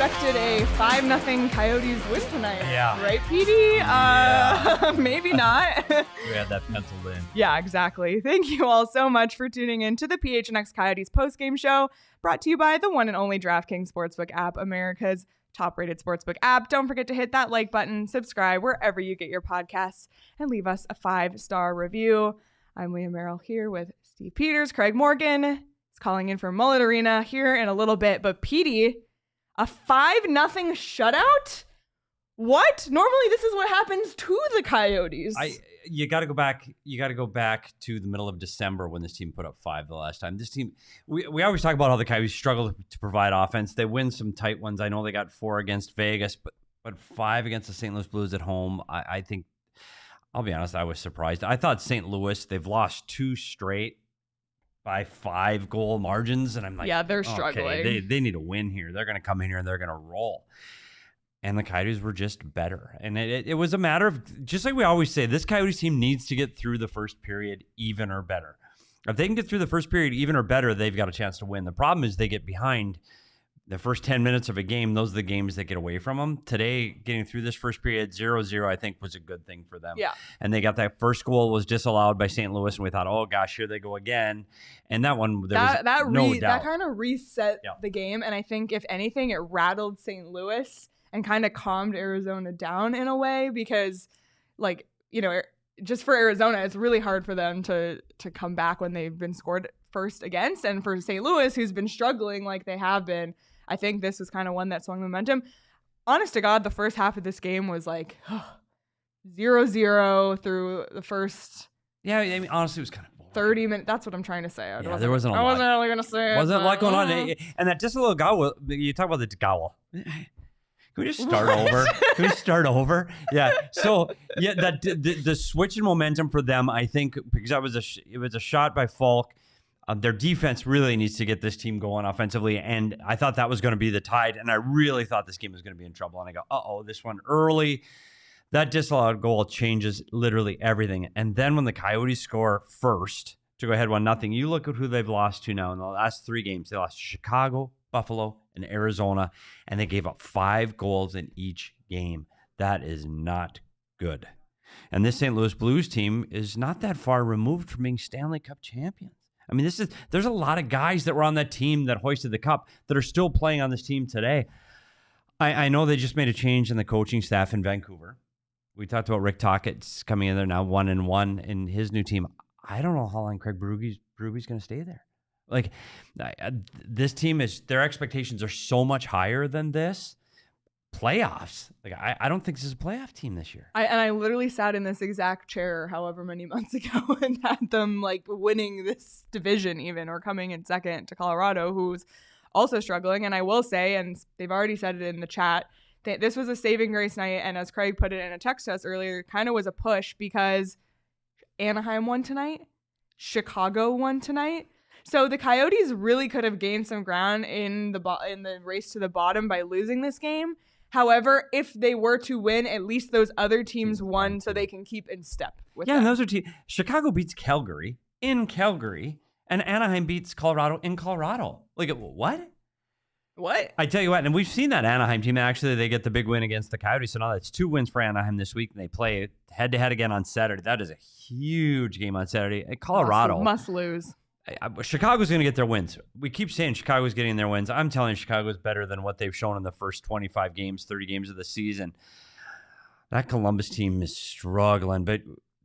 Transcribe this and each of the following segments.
expected a 5-0 Coyotes win tonight. Yeah. Right, Petey? Yeah. Maybe not. We had that penciled in. Yeah, exactly. Thank you all so much for tuning in to the PHNX Coyotes postgame show, brought to you by the one and only DraftKings Sportsbook app, America's top-rated sportsbook app. Don't forget to hit that like button, subscribe wherever you get your podcasts, and leave us a 5-star review. I'm Leah Merrill here with Steve Peters. Craig Morgan is calling in from Mullet Arena here in a little bit. But Petey, a 5-0 shutout? What? Normally this is what happens to the Coyotes. You got to go back. You got to go back to the middle of December when this team put up 5 the last time. This team, we always talk about how the Coyotes struggle to provide offense. They win some tight ones. I know they got 4 against Vegas, but 5 against the St. Louis Blues at home. I think, I'll be honest, I was surprised. I thought St. Louis, they've lost 2 straight by 5-goal margins, and I'm like, yeah, they're struggling. Okay, they need a win here. They're going to come in here and they're going to roll. And the Coyotes were just better. And it was a matter of, just like we always say, this Coyotes team needs to get through the first period even or better. If they can get through the first period even or better, they've got a chance to win. The problem is they get behind the first 10 minutes of a game. Those are the games that get away from them. Today, getting through this first period 0-0, I think was a good thing for them. Yeah. And they got that first goal was disallowed by St. Louis, and we thought, oh gosh, here they go again. And that one, there was no doubt. That kind of reset the game. And I think, if anything, it rattled St. Louis and kind of calmed Arizona down in a way, because, like, you know, just for Arizona, it's really hard for them to come back when they've been scored first against. And for St. Louis, who's been struggling like they have been, I think this was kind of one that swung momentum. Honest to God, the first half of this game was like 0-0 through the first. Yeah, I mean, honestly, it was kind of boring. 30 minutes. That's what I'm trying to say. Yeah, there wasn't a lot. I wasn't really going to say it. Wasn't a lot going on. And that just a little gowl. You talk about the gowl. Can we just start over? Can we start over? Yeah. So yeah, that the switch in momentum for them, I think, because it was a shot by Falk. Their defense really needs to get this team going offensively, and I thought that was going to be the tide. And I really thought this game was going to be in trouble. And I go, this one early. That disallowed goal changes literally everything. And then when the Coyotes score first to go ahead 1-0, you look at who they've lost to now in the last 3 games. They lost to Chicago, Buffalo, and Arizona, and they gave up 5 goals in each game. That is not good. And this St. Louis Blues team is not that far removed from being Stanley Cup champions. I mean, there's a lot of guys that were on that team that hoisted the cup that are still playing on this team today. I know they just made a change in the coaching staff in Vancouver. We talked about Rick Tocchet's coming in there now 1-1 in his new team. I don't know how long Craig Berube's going to stay there. Like, this team their expectations are so much higher than this. Playoffs. Like, I don't think this is a playoff team this year. I literally sat in this exact chair however many months ago and had them like winning this division even, or coming in second to Colorado, who's also struggling. And I will say, and they've already said it in the chat, that this was a saving grace night. And as Craig put it in a text to us earlier, kind of was a push because Anaheim won tonight. Chicago won tonight. So the Coyotes really could have gained some ground in the race to the bottom by losing this game. However, if they were to win, at least those other teams won, so they can keep in step with them. And those are teams. Chicago beats Calgary in Calgary, and Anaheim beats Colorado in Colorado. Like, what? What? I tell you what, and we've seen that Anaheim team. Actually, they get the big win against the Coyotes, so now that's 2 wins for Anaheim this week, and they play head-to-head again on Saturday. That is a huge game on Saturday. Colorado must lose. Chicago's going to get their wins. We keep saying Chicago's getting their wins. I'm telling you, Chicago's better than what they've shown in the first 25 games, 30 games of the season. That Columbus team is struggling. But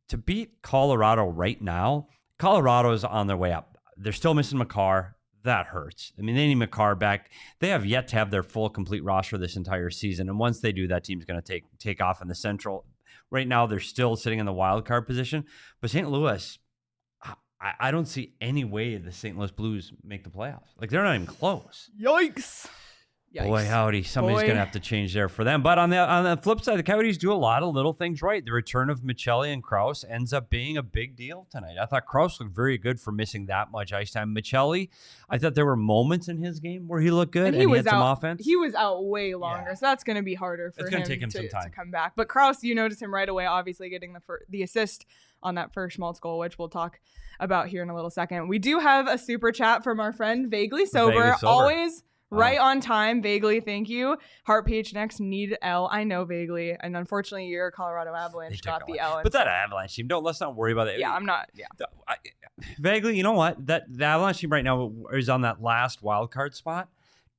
to beat Colorado right now, Colorado's on their way up. They're still missing Makar. That hurts. I mean, they need Makar back. They have yet to have their full, complete roster this entire season. And once they do, that team's going to take off in the Central. Right now, they're still sitting in the wild card position. But St. Louis, I don't see any way the St. Louis Blues make the playoffs. Like, they're not even close. Yikes. Boy, howdy. Somebody's going to have to change there for them. But on the flip side, the Coyotes do a lot of little things right. The return of Michelli and Krause ends up being a big deal tonight. I thought Krause looked very good for missing that much ice time. Michelli, I thought there were moments in his game where he looked good and he had some offense. He was out way longer, so that's going to be harder for him to come back. But Krause, you notice him right away, obviously getting the assist on that first Schmaltz goal, which we'll talk about here in a little second. We do have a super chat from our friend Vaguely Sober. Always Right on time, vaguely. Thank you. Heart PHNX need L. I know vaguely, and unfortunately, your Colorado Avalanche got the L. But that Avalanche team, let's not worry about it. Yeah, I'm not. Yeah, vaguely. You know what? The Avalanche team right now is on that last wild card spot.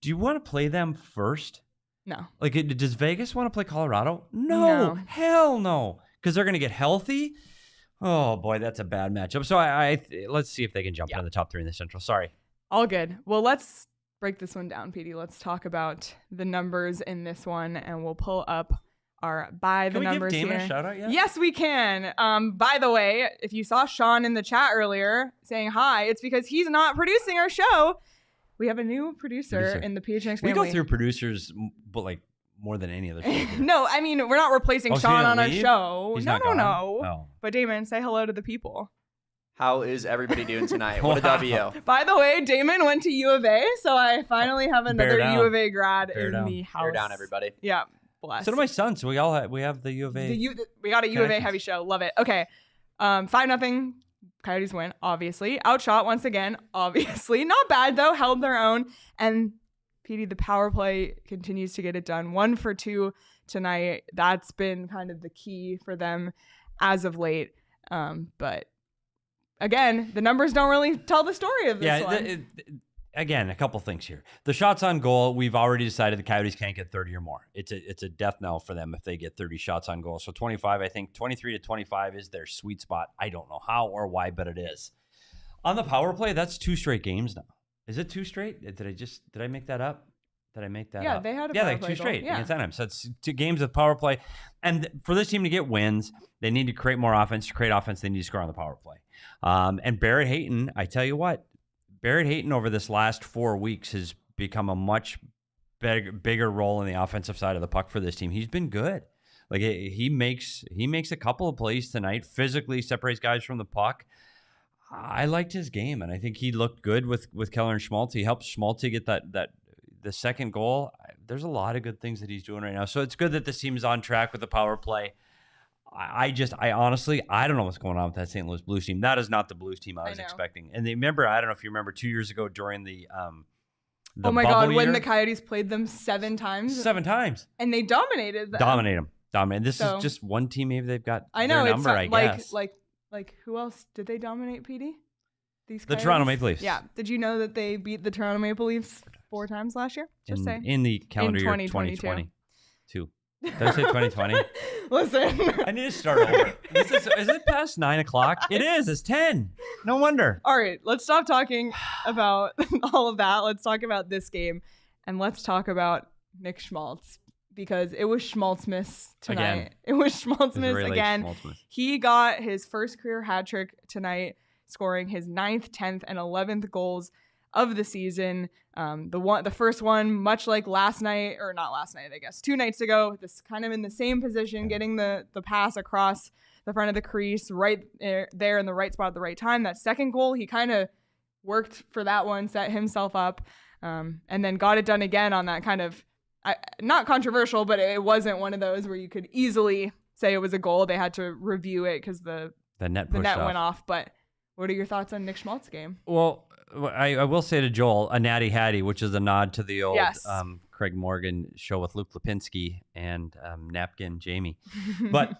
Do you want to play them first? No. Like, does Vegas want to play Colorado? No. Hell no. Because they're going to get healthy. Oh boy, that's a bad matchup. So let's see if they can jump into the top 3 in the Central. Sorry. All good. Well, let's break this one down, Petey. Let's talk about the numbers in this one, and we'll pull up our numbers here. Can we give Damon a shout out yet? Yes, we can. By the way, if you saw Sean in the chat earlier saying hi, it's because he's not producing our show. We have a new producer in the PHNX family. We go through producers, but like more than any other show. No, I mean, we're not replacing Sean on our show. He's no. Oh. But Damon, say hello to the people. How is everybody doing tonight? What a W. By the way, Damon went to U of A, so I finally have another U of A grad in the house. Bear down, everybody. Yeah, bless. So do my son. So we have the U of A. We got a U of A heavy show. Love it. Okay, 5-0. Coyotes win, obviously. Outshot once again, obviously. Not bad though. Held their own. And Petey, the power play continues to get it done. 1 for 2 tonight. That's been kind of the key for them as of late. But again, the numbers don't really tell the story of this one. Again, a couple things here. The shots on goal, we've already decided the Coyotes can't get 30 or more. It's a death knell for them if they get 30 shots on goal. So 25, I think 23 to 25 is their sweet spot. I don't know how or why, but it is. On the power play, that's 2 straight games now. Is it 2 straight? Did I make that up? Yeah, they had a power play 2 straight goal. against Anaheim. So it's 2 games of power play. And for this team to get wins, they need to create more offense. To create offense, they need to score on the power play. And Barrett Hayton, I tell you what, Barrett Hayton over this last 4 weeks has become a much bigger role in the offensive side of the puck for this team. He's been good. Like he makes a couple of plays tonight, physically separates guys from the puck. I liked his game, and I think he looked good with Keller and Schmaltz. He helped Schmaltz get the second goal. There's a lot of good things that he's doing right now. So it's good that this team is on track with the power play. I honestly, I don't know what's going on with that St. Louis Blues team. That is not the Blues team I was expecting. And I don't know if you remember 2 years ago during the oh my God, when the Coyotes played them 7 times. 7 times. And they dominated them. Dominate. This is just one team maybe they've got I know, their number, I guess. Like who else did they dominate, Petey? The Toronto Maple Leafs. Yeah. Did you know that they beat the Toronto Maple Leafs 4 times last year? Just saying. In the calendar year 2022. Did I say 2020? Listen. I need to start over. Is it past 9 o'clock? It is. It's 10. No wonder. All right. Let's stop talking about all of that. Let's talk about this game. And let's talk about Nick Schmaltz. Because it was Schmaltzmas tonight. Again. It was Schmaltzmas really again. Schmaltzmas. He got his first career hat trick tonight, scoring his 9th, 10th, and 11th goals of the season. The first one, much like last night, or not last night, I guess, 2 nights ago, this kind of in the same position, getting the pass across the front of the crease, right there in the right spot at the right time. That second goal, he kind of worked for that one, set himself up, and then got it done again on that kind of, not controversial, but it wasn't one of those where you could easily say it was a goal. They had to review it because the net went off. But what are your thoughts on Nick Schmaltz's game? Well, I will say to Joel, a natty hattie, which is a nod to the old Craig Morgan show with Luke Lipinski and Napkin Jamie. But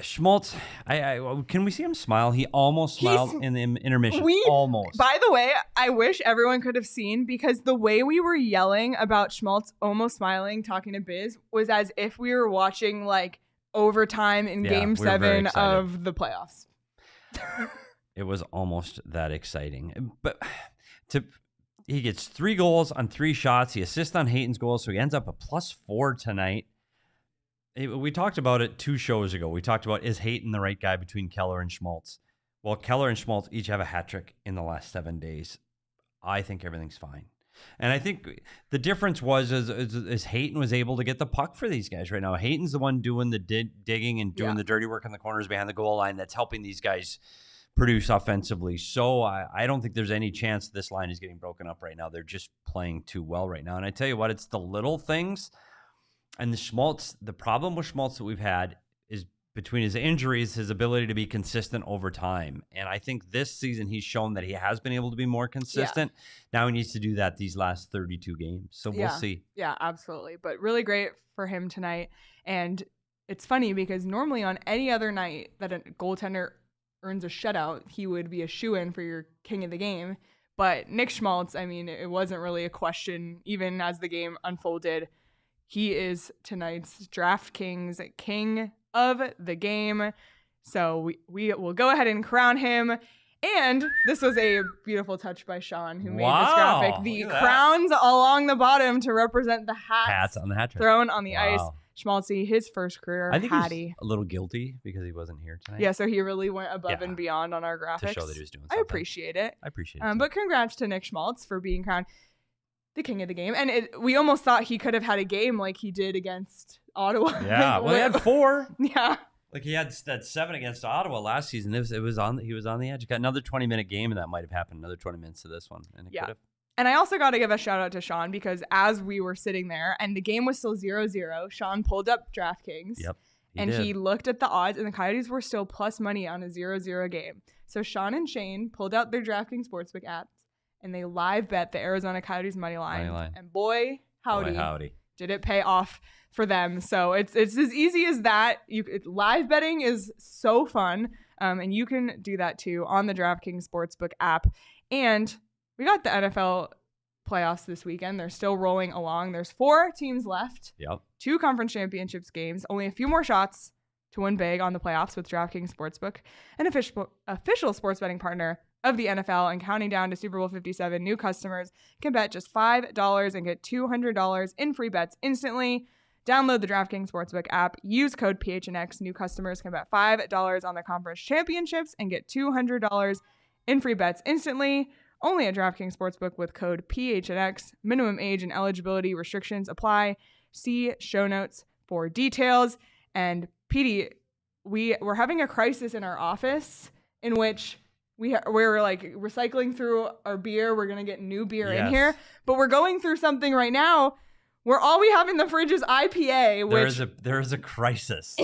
Schmaltz, can we see him smile? He almost smiled in the intermission. Almost. By the way, I wish everyone could have seen, because the way we were yelling about Schmaltz almost smiling, talking to Biz, was as if we were watching like overtime in Game 7 of the playoffs. It was almost that exciting. But he gets 3 goals on 3 shots. He assists on Hayton's goal, so he ends up a +4 tonight. We talked about it 2 shows ago. We talked about, is Hayton the right guy between Keller and Schmaltz? Well, Keller and Schmaltz each have a hat trick in the last 7 days. I think everything's fine. And I think the difference was is Hayton was able to get the puck for these guys right now. Hayton's the one doing the digging and doing the dirty work in the corners behind the goal line that's helping these guys produce offensively. So I don't think there's any chance this line is getting broken up right now. They're just playing too well right now. And I tell you what, it's the little things. And the problem with Schmaltz that we've had is between his injuries, his ability to be consistent over time. And I think this season he's shown that he has been able to be more consistent. Now he needs to do that these last 32 games. So we'll see. Yeah, absolutely. But really great for him tonight. And it's funny because normally on any other night that a goaltender earns a shutout, he would be a shoo-in for your king of the game. But Nick Schmaltz, I mean, it wasn't really a question even as the game unfolded. He is tonight's DraftKings king of the game. So we will go ahead and crown him. And this was a beautiful touch by Sean who made this graphic. The crowns along the bottom to represent the hats on the hat trick. Thrown on the ice. Schmaltzy, his first career I think hattie. He's a little guilty because he wasn't here tonight. Yeah, so he really went above and beyond on our graphics. To show that he was doing something. I appreciate it. it. But congrats to Nick Schmaltz for being crowned the king of the game. And we almost thought he could have had a game like he did against Ottawa. Yeah, well, he had 4. Yeah. Like he had that 7 against Ottawa last season. He was on the edge. He got another 20-minute game, and that might have happened. Another 20 minutes to this one, and it could have. And I also got to give a shout out to Sean because as we were sitting there and the game was still 0-0, Sean pulled up DraftKings. Yep. He looked at the odds, and the Coyotes were still plus money on a 0-0 game. So Sean and Shane pulled out their DraftKings Sportsbook apps, and they live bet the Arizona Coyotes money line. And boy, howdy, did it pay off for them. So it's as easy as that. Live betting is so fun, and you can do that too on the DraftKings Sportsbook app. And we got the NFL playoffs this weekend. They're still rolling along. There's 4 teams left. Yep. 2 conference championships games. Only a few more shots to win big on the playoffs with DraftKings Sportsbook, an official sports betting partner of the NFL, and counting down to Super Bowl 57. New customers can bet just $5 and get $200 in free bets instantly. Download the DraftKings Sportsbook app. Use code PHNX. New customers can bet $5 on the conference championships and get $200 in free bets instantly. Only at DraftKings Sportsbook with code PHNX. Minimum age and eligibility restrictions apply. See show notes for details. And Petey, we're having a crisis in our office in which we're like recycling through our beer. We're going to get new beer in here. But we're going through something right now where all we have in the fridge is IPA. There is a crisis.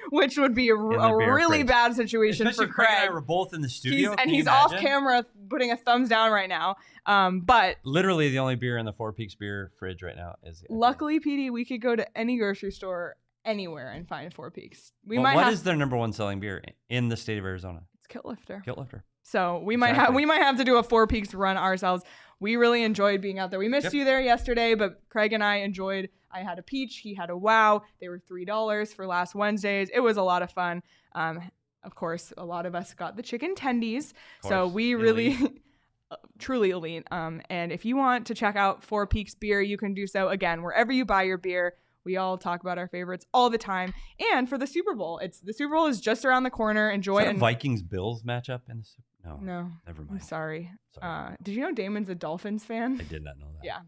Which would be a really bad situation. Especially for Craig. Craig and I were both in the studio. He's off camera putting a thumbs down right now. But literally the only beer in the Four Peaks beer fridge right now is IPA. Luckily, Petey, we could go to any grocery store anywhere and find Four Peaks. What is their number 1 selling beer in the state of Arizona? It's Kilt Lifter. So we might have to do a Four Peaks run ourselves. We really enjoyed being out there. We missed you there yesterday, but Craig and I enjoyed. I had a peach. He had a wow. They were $3 for last Wednesdays. It was a lot of fun. Of course, a lot of us got the chicken tendies. So we really, truly elite. And if you want to check out Four Peaks beer, you can do so again wherever you buy your beer. We all talk about our favorites all the time. And for the Super Bowl, the Super Bowl is just around the corner. Enjoy it. Vikings-Bills matchup in the Super Bowl? No. Never mind. I'm sorry. Did you know Damon's a Dolphins fan? I did not know that. Yeah.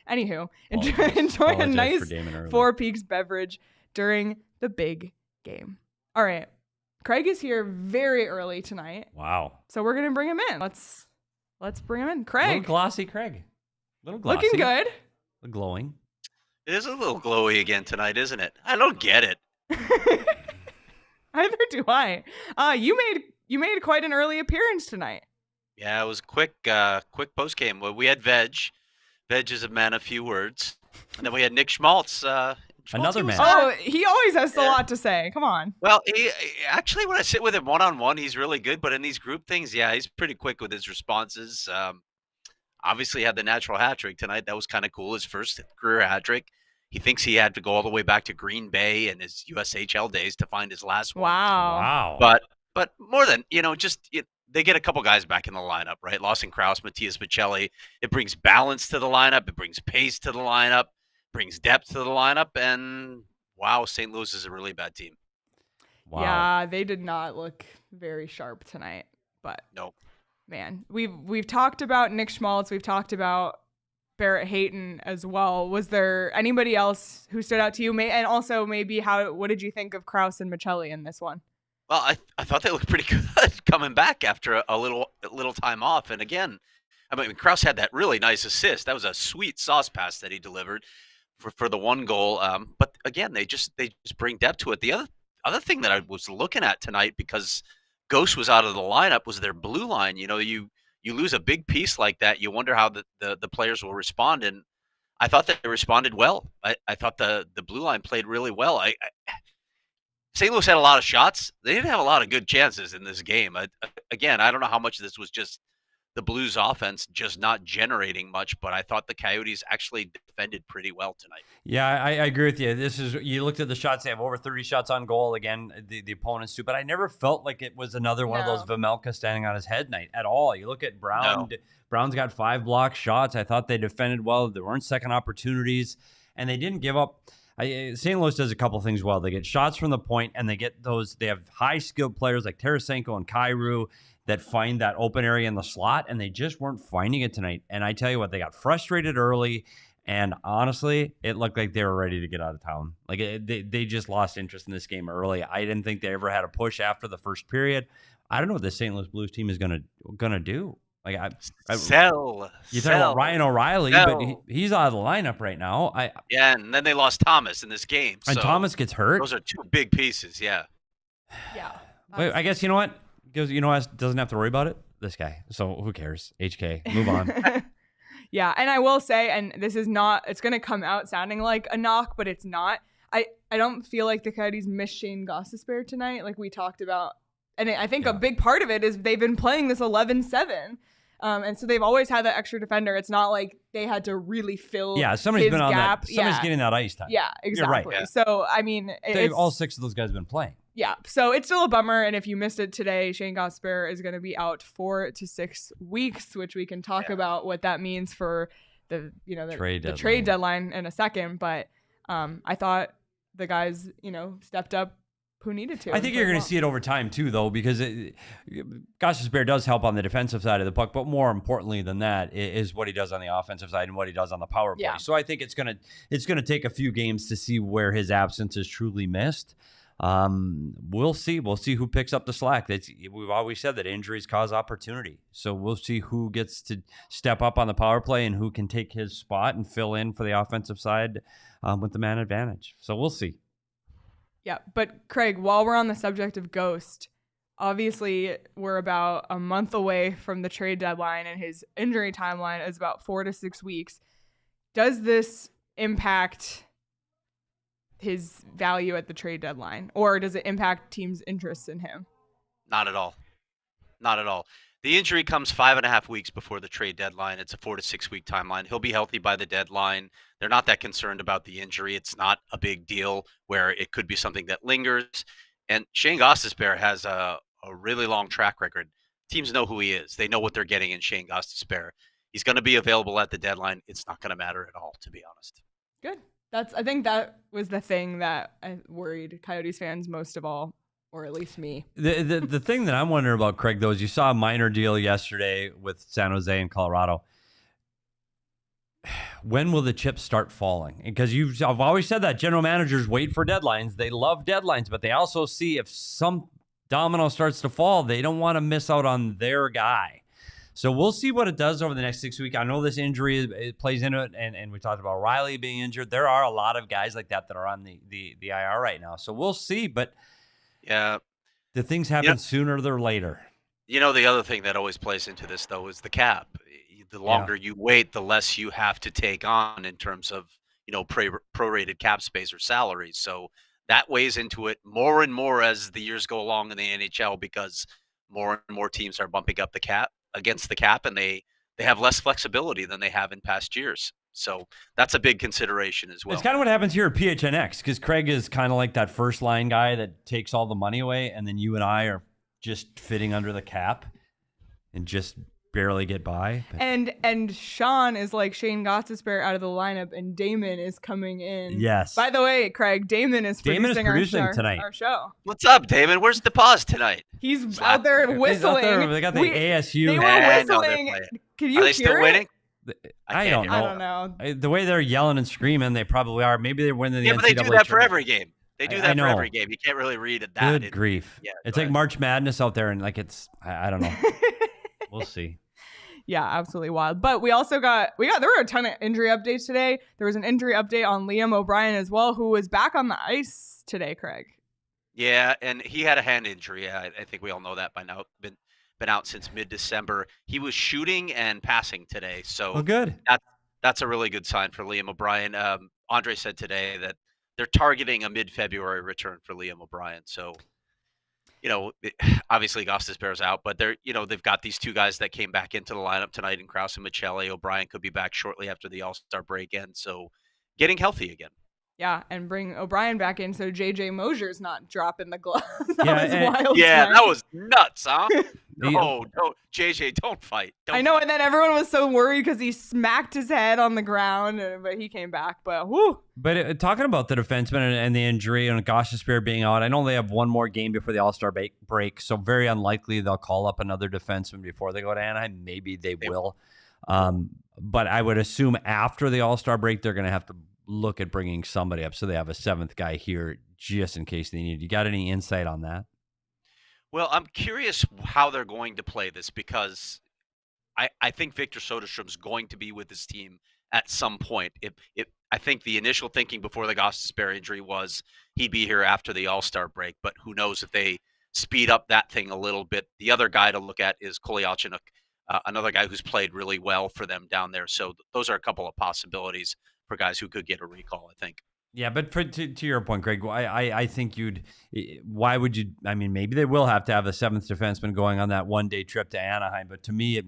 Anywho, enjoy a nice Four Peaks beverage during the big game. All right. Craig is here very early tonight. Wow. So we're going to bring him in. Let's bring him in. Craig. Little glossy Craig. Little glossy. Looking good. Glowing. It is a little glowy again tonight, isn't it? I don't get it. Neither do I. You made quite an early appearance tonight. Yeah, it was quick post game. Well, we had Veg. Veg is a man of few words, and then we had Nick Schmaltz. Another man. Oh, he always has a lot to say. Come on. Well, he actually, when I sit with him one-on-one, he's really good. But in these group things, yeah, he's pretty quick with his responses. Obviously had the natural hat trick tonight. That was kind of cool. His first career hat trick. He thinks he had to go all the way back to Green Bay and his USHL days to find his last one. Wow. But more than, they get a couple guys back in the lineup, right? Lawson Krause, Matthias Bocelli. It brings balance to the lineup. It brings pace to the lineup, brings depth to the lineup. And wow, St. Louis is a really bad team. Wow. Yeah, they did not look very sharp tonight. But no. Man, we've talked about Nick Schmaltz. We've talked about Barrett Hayton as well. Was there anybody else who stood out to you? And also maybe what did you think of Krause and Bocelli in this one? Well, I thought they looked pretty good coming back after a little time off. And again, I mean, Krause had that really nice assist. That was a sweet sauce pass that he delivered for the one goal. But again, they just bring depth to it. The other thing that I was looking at tonight, because Ghost was out of the lineup, was their blue line. You know, you lose a big piece like that, you wonder how the players will respond, and I thought that they responded well. I thought the blue line played really well. St. Louis had a lot of shots. They didn't have a lot of good chances in this game. Again, I don't know how much of this was just the Blues offense just not generating much, but I thought the Coyotes actually defended pretty well tonight. Yeah, I agree with you. You looked at the shots, they have over 30 shots on goal. Again, the opponents do, but I never felt like it was another one of those Vejmelka standing on his head night at all. You look at Brown. No. Brown's got 5 block shots. I thought they defended well. There weren't second opportunities, and they didn't give up. St. Louis does a couple things well. They get shots from the point, and they have high-skilled players like Tarasenko and Kyrou that find that open area in the slot, and they just weren't finding it tonight. And I tell you what, they got frustrated early, and honestly, it looked like they were ready to get out of town. Like they just lost interest in this game early. I didn't think they ever had a push after the first period. I don't know what the St. Louis Blues team is gonna do. Like sell. You talk about Ryan O'Reilly, but he's out of the lineup right now. And then they lost Thomas in this game. And Thomas gets hurt. Those are 2 big pieces. Yeah. Wait, I guess you know what? Because doesn't have to worry about it. This guy. So who cares? HK. Move on. Yeah, and I will say, and this is not, it's going to come out sounding like a knock, but it's not. I don't feel like the Coyotes missed Shane Gostisbehere tonight, like we talked about. And I think a big part of it is they've been playing this 11-7. And so they've always had that extra defender. It's not like they had to really fill somebody's his been on gap. That. Somebody's getting that ice time. Yeah, exactly. You're right. So, I mean, all 6 of those guys have been playing. Yeah, so it's still a bummer. And if you missed it today, Shane Gostisbehere is going to be out 4 to 6 weeks, which we can talk about what that means for the trade deadline in a second. But I thought the guys, stepped up who needed to. I think you're going to see it over time too, though, because Gostisbehere does help on the defensive side of the puck, but more importantly than that is what he does on the offensive side and what he does on the power play. Yeah. So I think it's going to take a few games to see where his absence is truly missed. We'll see who picks up the slack. We've always said that injuries cause opportunity. So we'll see who gets to step up on the power play and who can take his spot and fill in for the offensive side with the man advantage. So we'll see. Yeah, but Craig, while we're on the subject of Ghost, obviously we're about a month away from the trade deadline and his injury timeline is about 4 to 6 weeks. Does this impact his value at the trade deadline, or does it impact teams' interests in him? Not at all. Not at all. The injury comes 5.5 weeks before the trade deadline. It's a 4 to 6 week timeline. He'll be healthy by the deadline. They're not that concerned about the injury. It's not a big deal where it could be something that lingers. And Shane Gostisbehere has a really long track record. Teams know who he is. They know what they're getting in Shane Gostisbehere. He's going to be available at the deadline. It's not going to matter at all, to be honest. Good. I think that was the thing that I worried Coyotes fans most of all, or at least me. The thing that I'm wondering about, Craig, though, is you saw a minor deal yesterday with San Jose and Colorado. When will the chips start falling? Because I've always said that general managers wait for deadlines. They love deadlines, but they also see if some domino starts to fall, they don't want to miss out on their guy. So we'll see what it does over the next 6 weeks. I know this injury it plays into it, and we talked about Riley being injured. There are a lot of guys like that are on the IR right now. So we'll see, but yeah, the things happen sooner or later. The other thing that always plays into this, though, is the cap. The longer you wait, the less you have to take on in terms of, prorated cap space or salaries. So that weighs into it more and more as the years go along in the NHL, because more and more teams are bumping up the cap against the cap, and they have less flexibility than they have in past years. So that's a big consideration as well. It's kind of what happens here at PHNX, because Craig is kind of like that first line guy that takes all the money away, and then you and I are just fitting under the cap and just barely get by. And Sean is like Shane Gostisbehere out of the lineup, and Damon is coming in. Yes. By the way, Craig, Damon is producing tonight. Our show. What's up, Damon? Where's the pause tonight? He's out there whistling. They got the ASU. They were whistling. Can you Are they hear still winning? I don't know. The way they're yelling and screaming, they probably are. Maybe they're winning the NCAA. But they do that for every game. They do that for every game. You can't really read it that. Good grief. Yeah, it's like March Madness out there, and I don't know. We'll see. Yeah, absolutely wild. But we also there were a ton of injury updates today. There was an injury update on Liam O'Brien as well, who was back on the ice today, Craig. Yeah, and he had a hand injury. I think we all know that by now. Been out since mid-December. He was shooting and passing today, so good. that's a really good sign for Liam O'Brien. Andre said today that they're targeting a mid-February return for Liam O'Brien. So, obviously Gostisbehere's out, but they've got these two guys that came back into the lineup tonight in Krause and Michelli. O'Brien could be back shortly after the All-Star break ends, so getting healthy again. Yeah, and bring O'Brien back in so JJ Mosier's not dropping the gloves. That was wild. Yeah, tonight. that was nuts, huh? No, JJ, don't fight. I know, and then everyone was so worried because he smacked his head on the ground, but he came back. But whoo. But talking about the defenseman and the injury and Gostisbehere being out, I know they have one more game before the All-Star break, so very unlikely they'll call up another defenseman before they go to Anaheim. Maybe they will. But I would assume after the All-Star break, they're going to have to look at bringing somebody up so they have a seventh guy here just in case they need. You got any insight on that? Well, I'm curious how they're going to play this because I think Victor Soderstrom's going to be with his team at some point. I think the initial thinking before the Gostisbehere injury was he'd be here after the All-Star break, but who knows if they speed up that thing a little bit. The other guy to look at is Kolyachinook, another guy who's played really well for them down there. So those are a couple of possibilities for guys who could get a recall, I think. Yeah, but to your point, Craig, I think why would you, I mean, maybe they will have to have a seventh defenseman going on that one-day trip to Anaheim, but to me, it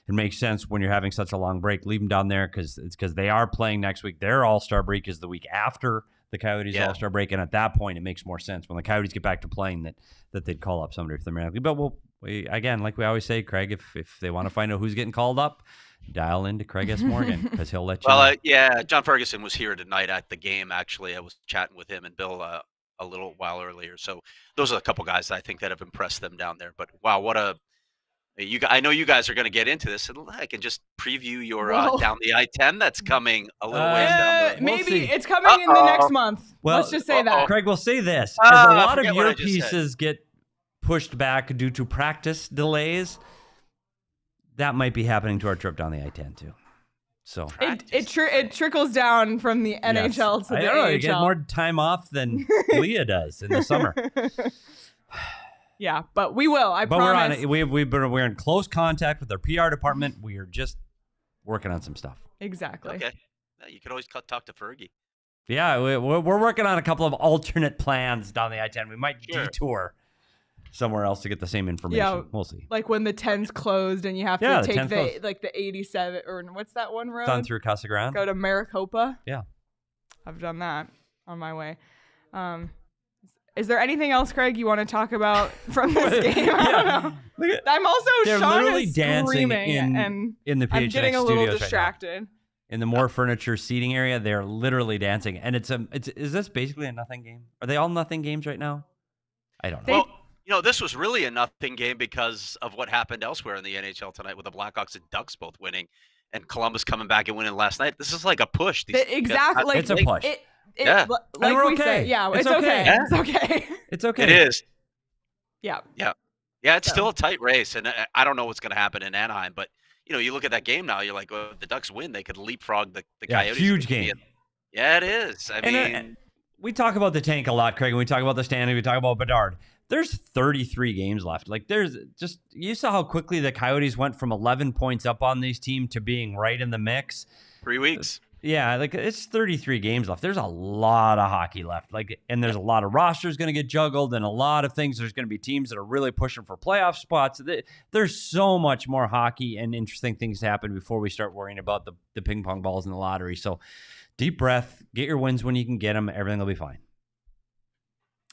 makes sense when you're having such a long break. Leave them down there because they are playing next week. Their All-Star break is the week after the Coyotes All-Star break, and at that point, it makes more sense when the Coyotes get back to playing that they'd call up somebody for the American League. But again, like we always say, Craig, if they want to find out who's getting called up, dial into Craig S. Morgan because he'll let you know. Yeah, John Ferguson was here tonight at the game, actually. I was chatting with him and Bill a little while earlier. So those are a couple guys that I think that have impressed them down there. But wow, I know you guys are going to get into this, and I can just preview your down the I-10 that's coming a little ways down the road. Maybe it's coming in the next month. Well, let's just say that. Craig, we'll say this. As a lot of your pieces get pushed back due to practice delays, that might be happening to our trip down the I-10 too. So it trickles down from the NHL to the AHL. You get more time off than Leah does in the summer. Yeah, but we will. I promise. We're in close contact with our PR department. We are just working on some stuff. Exactly. Okay. You can always talk to Fergie. Yeah, we're working on a couple of alternate plans down the I-10. We might detour somewhere else to get the same information. Yeah, we'll see. Like when the 10's closed and you have to take the 87 or what's that one road? Done through Casa Grande. Go to Maricopa. Yeah. I've done that on my way. Is there anything else, Craig, you want to talk about from this game? I don't know. I'm also Sean is screaming in the PHNX I'm getting a little studios distracted. Right in the more furniture seating area, they're literally dancing. And is this basically a nothing game? Are they all nothing games right now? I don't know. Well, this was really a nothing game because of what happened elsewhere in the NHL tonight with the Blackhawks and Ducks both winning and Columbus coming back and winning last night. This is like a push. Exactly. It's a push. Like we say, it's okay. Yeah. It's okay. It's okay. It is. Yeah. Yeah. Yeah, it's still a tight race, and I don't know what's going to happen in Anaheim, but you look at that game now, you're like, if the Ducks win, they could leapfrog the Coyotes. Huge game. Yeah, it is. I mean, we talk about the tank a lot, Craig, and we talk about the standing, we talk about Bedard. There's 33 games left. Like, you saw how quickly the Coyotes went from 11 points up on this team to being right in the mix. 3 weeks. Yeah, it's 33 games left. There's a lot of hockey left. And there's a lot of rosters going to get juggled and a lot of things. There's going to be teams that are really pushing for playoff spots. There's so much more hockey and interesting things to happen before we start worrying about the ping pong balls in the lottery. So deep breath, get your wins when you can get them. Everything will be fine.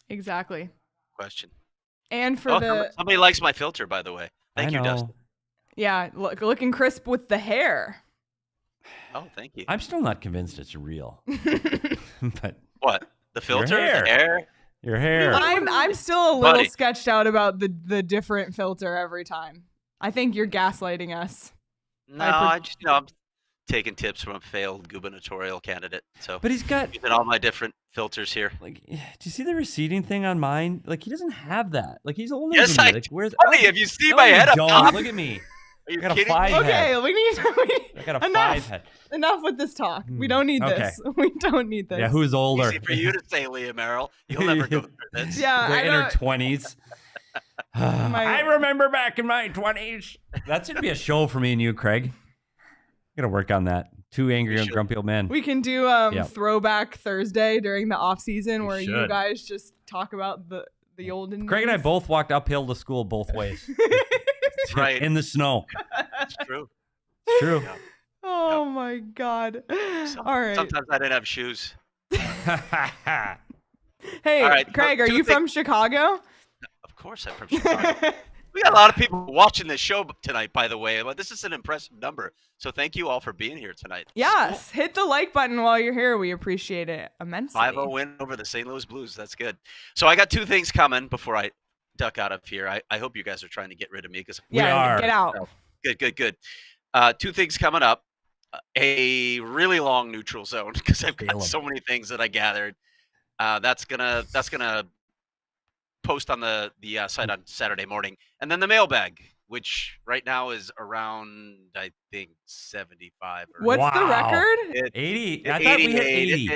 Exactly. Question. And for somebody likes my filter, by the way. Thank you, Dustin. Yeah, looking crisp with the hair. Oh, thank you. I'm still not convinced it's real. But what? The filter? The hair? Your hair. I'm still a little sketched out about the different filter every time. I think you're gaslighting us. No, I'm taking tips from a failed gubernatorial candidate. So, but he's got using all my different filters here. Do you see the receding thing on mine? He doesn't have that. He's older than me. Where's? Funny, if you see my head up, look at me. Are you got kidding a 5 me? Okay, head. we need I got a Enough. 5 head. Enough with this talk. We don't need this. We don't need this. Yeah, who's older? Easy for you to say, Leah Merrill. You'll never go through this. Yeah, They're in her 20s. I remember back in my 20s. That should be a show for me and you, Craig. Got to work on that. 2 angry and grumpy old men. We can do Throwback Thursday during the off season where you guys just talk about the olden days. Craig and I both walked uphill to school both ways. Right. In the snow. That's true. It's true. Yeah. Oh my God. All right. Sometimes I didn't have shoes. Hey, all right, Craig, are you from Chicago? Of course I'm from Chicago. We got a lot of people watching this show tonight, by the way. But this is an impressive number. So thank you all for being here tonight. Yes. Hit the like button while you're here. We appreciate it immensely. 5-0 win over the St. Louis Blues. That's good. So I got 2 things coming before I duck out of here. I hope you guys are trying to get rid of me because we are. Get out. Good. 2 things coming up. A really long neutral zone because I've got so many things that I gathered. That's gonna post on the site on Saturday morning, and then the mailbag, which right now is around I think 75. What's the record? 80. I thought we hit 80.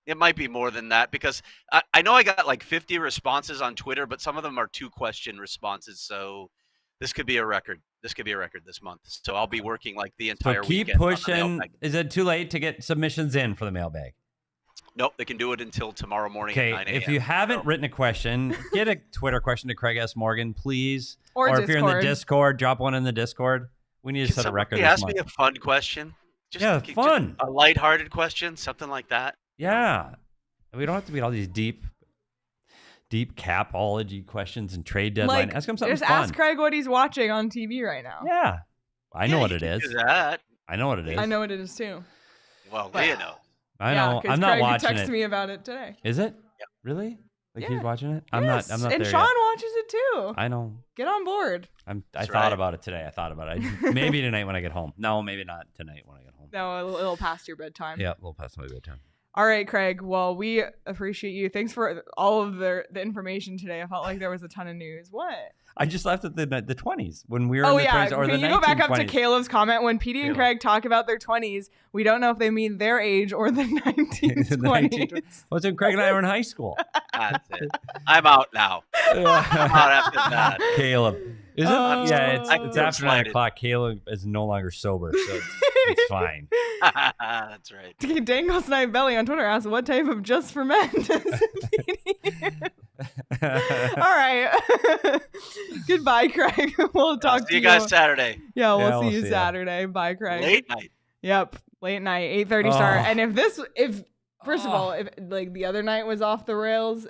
It might be more than that because I know I got like 50 responses on Twitter, but some of them are 2-question responses. So this could be a record. This could be a record this month. So I'll be working like the entire weekend. Keep pushing. Is it too late to get submissions in for the mailbag? Nope, they can do it until tomorrow morning at 9 a.m. If you haven't written a question, get a Twitter question to Craig S. Morgan, please. Or if you're in the Discord, drop one in the Discord. We need to set a record this month. Ask me a fun question. Just fun. A lighthearted question, something like that. Yeah. We don't have to beat all these deep capology questions and trade deadline. Ask him something just fun. Ask Craig what he's watching on TV right now. Yeah. I know what it is. Do that. I know what it is. I know what it is too. Well, Leah knows. I know. I'm not watching it. Craig texted me about it today. Is it? Yep. Really? Like yeah. he's watching it? I'm not and there Sean yet. watches it too. I know. Get on board. I thought about it today. I thought about it. Maybe tonight when I get home. No, maybe not tonight when I get home. No, a little past your bedtime. Yeah, a little past my bedtime. All right, Craig. Well, we appreciate you. Thanks for all of the information today. I felt like there was a ton of news. What? I just left at the 20s when we were in the 20s or the 1920s. Can you go back up to Caleb's comment? When Petey and Craig talk about their 20s, we don't know if they mean their age or the 1920s. What's when Craig and I were in high school? That's it. I'm out now. I'm out after that. Caleb. Is it? Yeah, it's after 9 o'clock. Caleb is no longer sober, so it's fine. That's right. Dangle Snipe Belly on Twitter asked, what type of just for men does All right. Goodbye, Craig. We'll talk to you. See you guys Saturday. Yeah, we'll see you Saturday. Bye, Craig. Late night. Yep. Late night, 8:30 start. And first of all, if like the other night was off the rails,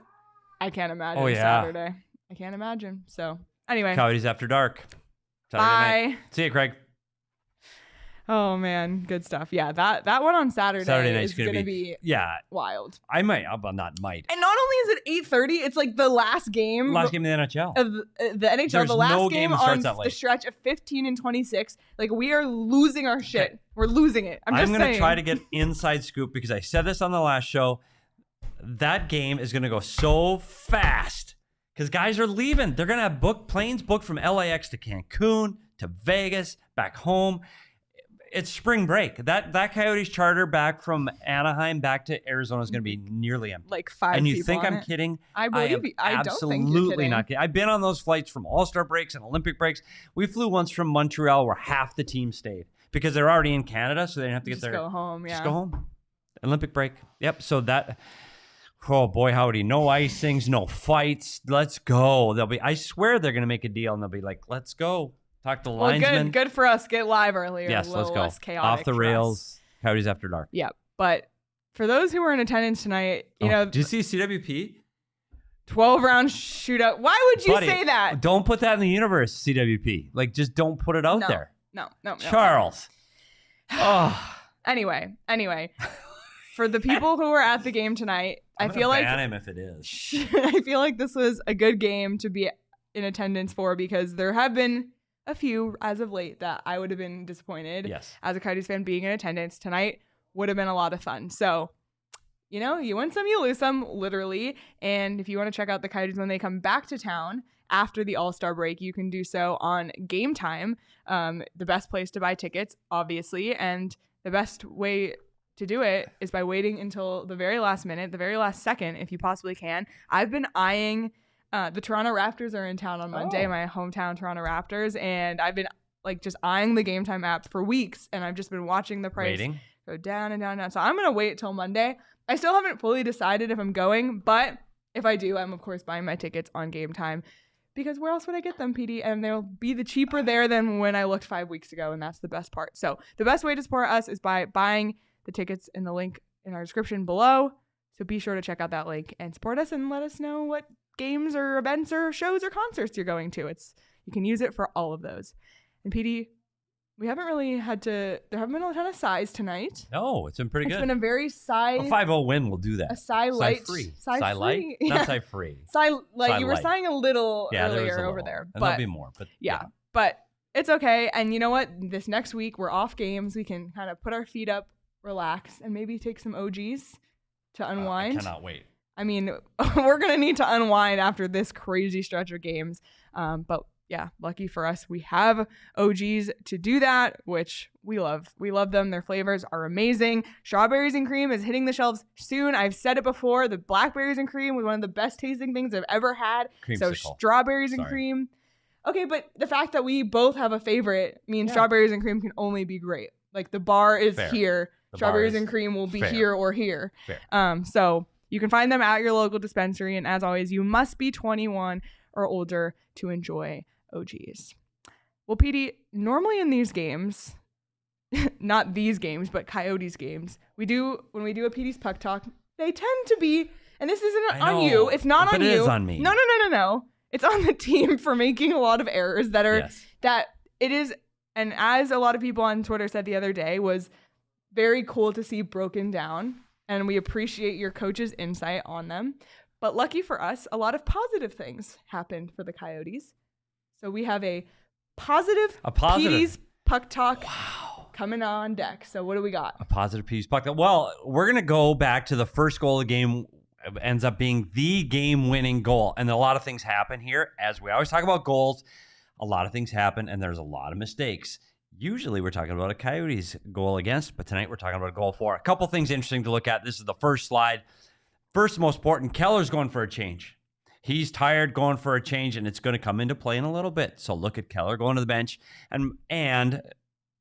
I can't imagine Saturday. I can't imagine. So anyway. Coyotes After Dark. Saturday night. See you, Craig. Oh man, good stuff. Yeah, that one on Saturday night is gonna be wild. I might, but not might. And not only is it 8:30, it's like the last game. Last game of the NHL. Of the NHL. There's the last no game on the stretch of 15 and 26. Like we are losing our shit. Okay. We're losing it. I'm gonna try to get inside scoop because I said this on the last show. That game is gonna go so fast because guys are leaving. They're gonna have planes booked from LAX to Cancun to Vegas back home. It's spring break. That Coyotes charter back from Anaheim back to Arizona is going to be nearly empty. Like 5 And you people think on I'm it? kidding? I believe you. I don't think you're kidding. Not kidding. I've been on those flights from All-Star breaks and Olympic breaks. We flew once from Montreal where half the team stayed because they're already in Canada, so they didn't have to get there. Just go home, Just go home. Olympic break. Yep. So that. Oh boy, howdy! No icings, no fights. Let's go. I swear they're going to make a deal, and they'll be like, "Let's go." Talk to the linesmen. Good for us. Get live earlier. Yes, let's go. Off the rails. Coyotes After Dark. Yeah, but for those who were in attendance tonight, you know, did you see CWP? 12-round shootout. Why would you say that? Don't put that in the universe, CWP. Like, just don't put it out there. No. Charles. Anyway, for the people who were at the game tonight, I feel like ban him if it is. I feel like this was a good game to be in attendance for because there have been a few as of late that I would have been disappointed as a Coyotes fan being in attendance. Tonight would have been a lot of fun. So, you know, you win some, you lose some, literally. And if you want to check out the Coyotes when they come back to town after the All-Star break, you can do so on Game Time, the best place to buy tickets, obviously. And the best way to do it is by waiting until the very last minute, the very last second, if you possibly can. I've been eyeing the Toronto Raptors are in town on Monday, my hometown Toronto Raptors, and I've been like just eyeing the Game Time app for weeks, and I've just been watching the price go down and down and down. So I'm going to wait till Monday. I still haven't fully decided if I'm going, but if I do, I'm of course buying my tickets on Game Time, because where else would I get them, PD? And they'll be the cheaper there than when I looked 5 weeks ago, and that's the best part. So the best way to support us is by buying the tickets in the link in our description below. So be sure to check out that link and support us and let us know what games or events or shows or concerts you're going to. You can use it for all of those. And PD, we haven't really there haven't been a ton of size tonight. No, it's been pretty good. It's been a very A 5-0 win will do that. A sigh light. Free. Sigh light? Yeah. Not sigh free. Sigh light. Sigh You were light. sighing a little earlier there over there. And But there'll be more. But yeah, but it's okay. And you know what? This next week, we're off games. We can kind of put our feet up, relax, and maybe take some OGs to unwind. I cannot wait. I mean, we're going to need to unwind after this crazy stretch of games. But yeah, lucky for us, we have OGs to do that, which we love. We love them. Their flavors are amazing. Strawberries and cream is hitting the shelves soon. I've said it before. The blackberries and cream was one of the best tasting things I've ever had. Creamsicle. So strawberries and cream. Okay, but the fact that we both have a favorite means strawberries and cream can only be great. Like the bar is here. Strawberries and cream will be here or here. So you can find them at your local dispensary. And as always, you must be 21 or older to enjoy OGs. Well, PD, normally in these games, not these games, but Coyotes games, when we do a PD's Puck Talk, they tend to be, and this isn't on you. It's not on you. It is on me. No. It's on the team for making a lot of errors that are, that it is, and as a lot of people on Twitter said the other day, was very cool to see broken down. And we appreciate your coach's insight on them. But lucky for us, a lot of positive things happened for the Coyotes. So we have a positive PD's Puck Talk coming on deck. So what do we got? A positive PD's Puck Talk. Well, we're going to go back to the first goal of the game. It ends up being the game-winning goal. And a lot of things happen here. As we always talk about goals, a lot of things happen, and there's a lot of mistakes. Usually we're talking about a Coyotes goal against, but tonight we're talking about a goal for. A couple things interesting to look at. This is the first slide. First, most important, Keller's going for a change. He's tired, going for a change, and it's going to come into play in a little bit. So look at Keller going to the bench, and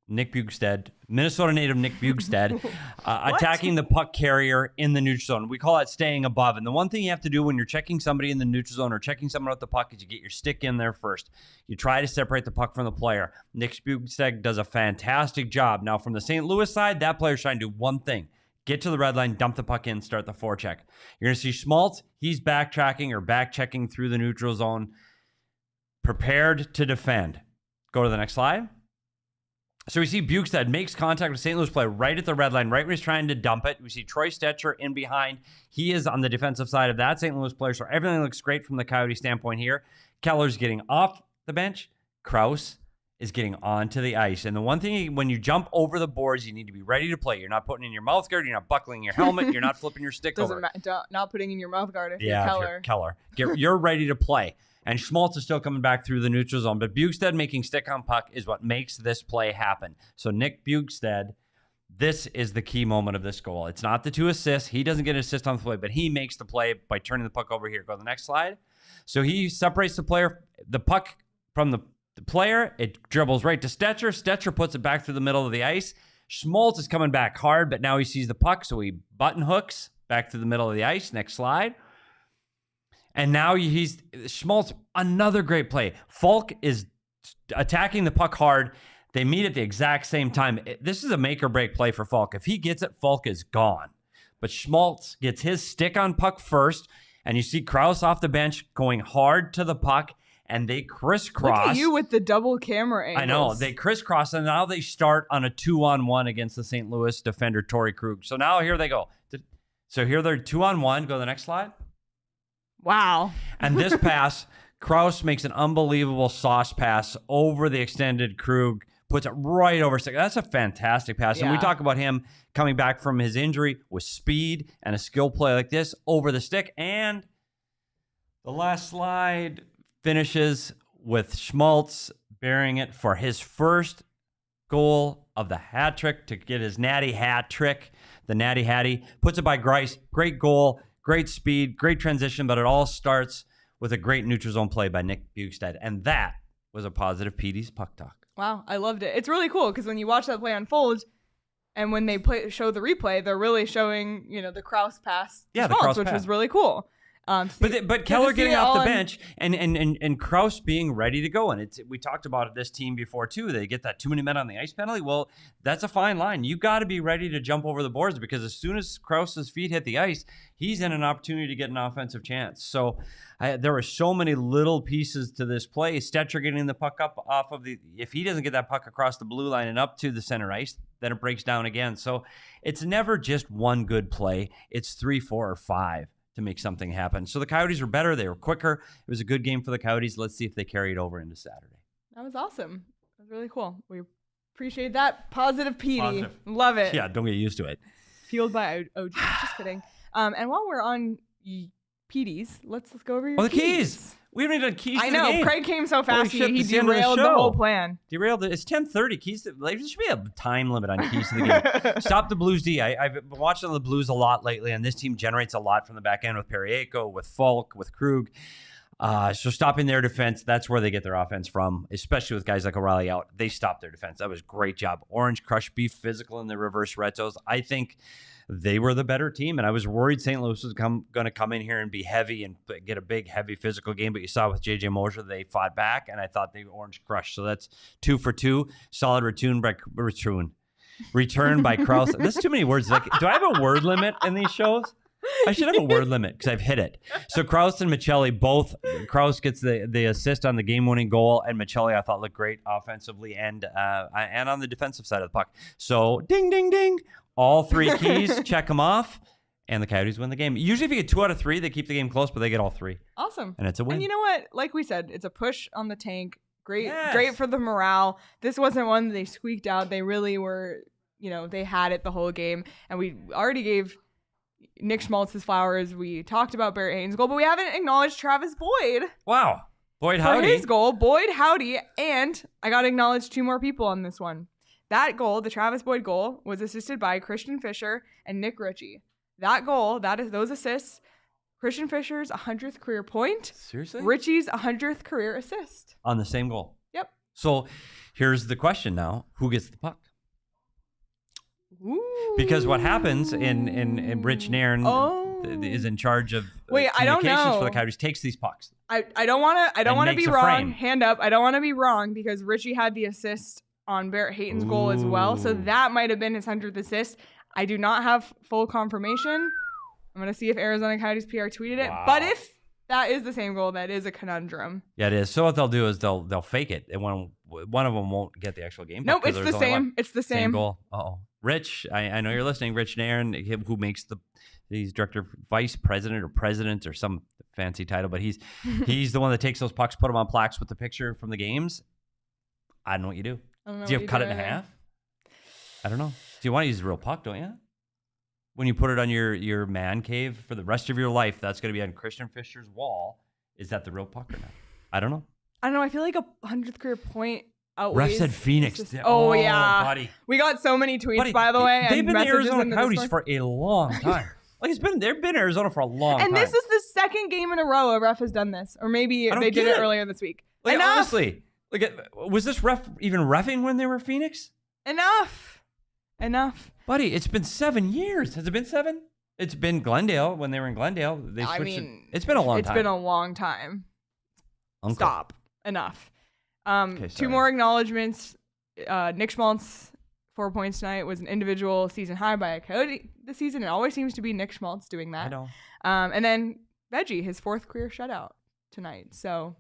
Nick Bjugstad, Minnesota native Nick Bjugstad, attacking the puck carrier in the neutral zone. We call that staying above. And the one thing you have to do when you're checking somebody in the neutral zone or checking someone with the puck is you get your stick in there first. You try to separate the puck from the player. Nick Bjugstad does a fantastic job. Now, from the St. Louis side, that player's trying to do one thing. Get to the red line, dump the puck in, start the forecheck. You're going to see Schmaltz. He's backtracking or back-checking through the neutral zone, prepared to defend. Go to the next slide. So we see Bjugstad makes contact with St. Louis player right at the red line, right when he's trying to dump it. We see Troy Stetcher in behind. He is on the defensive side of that St. Louis player, so everything looks great from the Coyote standpoint here. Keller's getting off the bench. Krause is getting onto the ice. And the one thing, when you jump over the boards, you need to be ready to play. You're not putting in your mouth guard. You're not buckling your helmet. You're not flipping your stick over. Not putting in your mouth guard if you're Keller. Keller. You're ready to play. And Schmaltz is still coming back through the neutral zone. But Bjugstad making stick on puck is what makes this play happen. So Nick Bjugstad, this is the key moment of this goal. It's not the 2 assists. He doesn't get an assist on the play, but he makes the play by turning the puck over here. Go to the next slide. So he separates the puck from the player. It dribbles right to Stetcher. Stetcher puts it back through the middle of the ice. Schmaltz is coming back hard, but now he sees the puck, so he button hooks back through the middle of the ice. Next slide. And now he's Schmaltz, another great play. Falk is attacking the puck hard. They meet at the exact same time. This is a make or break play for Falk. If he gets it, Falk is gone. But Schmaltz gets his stick on puck first, and you see Krause off the bench going hard to the puck, and they crisscross. Look at you with the double camera angles. I know. They crisscross, and now they start on a 2-on-1 against the St. Louis defender, Torrey Krug. So now here they go. So here they're 2-on-1. Go to the next slide. Wow. And this pass, Krause makes an unbelievable sauce pass over the extended Krug, puts it right over stick. That's a fantastic pass. Yeah. And we talk about him coming back from his injury with speed and a skill play like this over the stick. And the last slide, finishes with Schmaltz bearing it for his first goal of the hat trick to get his natty hat trick. The natty hattie puts it by Grice. Great goal, great speed, great transition, but it all starts with a great neutral zone play by Nick Bugstad. And that was a positive Petey's Puck Talk. Wow, I loved it. It's really cool because when you watch that play unfold, and when they show the replay, they're really showing, the Krause pass to Schmaltz, which was really cool. But Keller getting off the bench and Krause being ready to go. And we talked about this team before, too. They get that too many men on the ice penalty. Well, that's a fine line. You got to be ready to jump over the boards because as soon as Krause's feet hit the ice, he's in an opportunity to get an offensive chance. So there were so many little pieces to this play. Stetcher getting the puck up off of if he doesn't get that puck across the blue line and up to the center ice, then it breaks down again. So it's never just one good play. It's 3, 4, or 5 to make something happen. So the Coyotes were better. They were quicker. It was a good game for the Coyotes. Let's see if they carry it over into Saturday. That was awesome. That was really cool. We appreciate that. Positive Petey. Love it. Yeah, don't get used to it. Fueled by OG. Just kidding. And while we're on Petey's, let's go over your the keys. We haven't even done keys to the game. Craig came so fast, Holy shit, he it's the end of the derailed the show. whole plan. Derailed it. It's 10:30. Keys. There should be a time limit on keys to the game. Stop the Blues D. I've been watching the Blues a lot lately, and this team generates a lot from the back end with Periaco, with Falk, with Krug. So stopping their defense, that's where they get their offense from, especially with guys like O'Reilly out. They stopped their defense. That was a great job. Orange Crush, be physical in the reverse retos. I think they were the better team, and I was worried St. Louis was going to come in here and be heavy and get a big, heavy physical game, but you saw with J.J. Mosier, they fought back, and I thought they Orange Crush. So that's 2 for 2. Solid return by Krause. That's too many words. Do I have a word limit in these shows? I should have a word limit because I've hit it. So Krause and Michelli both. Krause gets the assist on the game-winning goal, and Michelli I thought looked great offensively and on the defensive side of the puck. So ding, ding, ding. All 3 keys, check them off, and the Coyotes win the game. Usually if you get 2 out of 3, they keep the game close, but they get all 3. Awesome. And it's a win. And you know what? Like we said, it's a push on the tank. Great for the morale. This wasn't one that they squeaked out. They really were, they had it the whole game. And we already gave Nick Schmaltz his flowers. We talked about Barrett Hayton's goal, but we haven't acknowledged Travis Boyd. Wow. Boyd Howdy. For his goal, Boyd Howdy. And I got to acknowledge 2 more people on this one. That goal, the Travis Boyd goal, was assisted by Christian Fischer and Nick Ritchie. That goal, those assists, Christian Fischer's 100th career point. Seriously? Ritchie's 100th career assist. On the same goal. Yep. So here's the question now. Who gets the puck? Ooh. Because what happens in Rich Nairn is in charge of I don't know. for the Coyotes, takes these pucks. I don't want to be wrong. Frame. Hand up. I don't want to be wrong because Ritchie had the assist on Barrett Hayton's goal as well. So that might have been his 100th assist. I do not have full confirmation. I'm going to see if Arizona Coyotes PR tweeted it. Wow. But if that is the same goal, that is a conundrum. Yeah, it is. So what they'll do is they'll fake it. And one of them won't get the actual game. Nope, it's the same. It's the same goal. Uh-oh. Rich, I know you're listening. Rich Nairn, who makes he's director, vice president or some fancy title, but he's the one that takes those pucks, put them on plaques with the picture from the games. I don't know what you do. Do you cut it in half? I don't know. Do you want to use a real puck, don't you? When you put it on your man cave for the rest of your life, that's going to be on Christian Fischer's wall. Is that the real puck or not? I don't know. I feel like a 100th career point outweighs. Ref said Phoenix. Yeah. Buddy. We got so many tweets, by the way. They've and been the messages Arizona Coyotes the for a long time. They've been Arizona for a long time. And this is the second game in a row a ref has done this. Or maybe they did it earlier this week. Enough. Honestly. Was this ref even reffing when they were Phoenix? Enough. Buddy, it's been 7 years. Has it been 7? It's been Glendale when they were in Glendale. It's been a long time. It's been a long time. Uncle. Stop. Enough. Okay, 2 more acknowledgements. Nick Schmaltz, 4 points tonight, was an individual season high by a Coyote this season. It always seems to be Nick Schmaltz doing that. I know. And then Veggie, his 4th career shutout tonight. So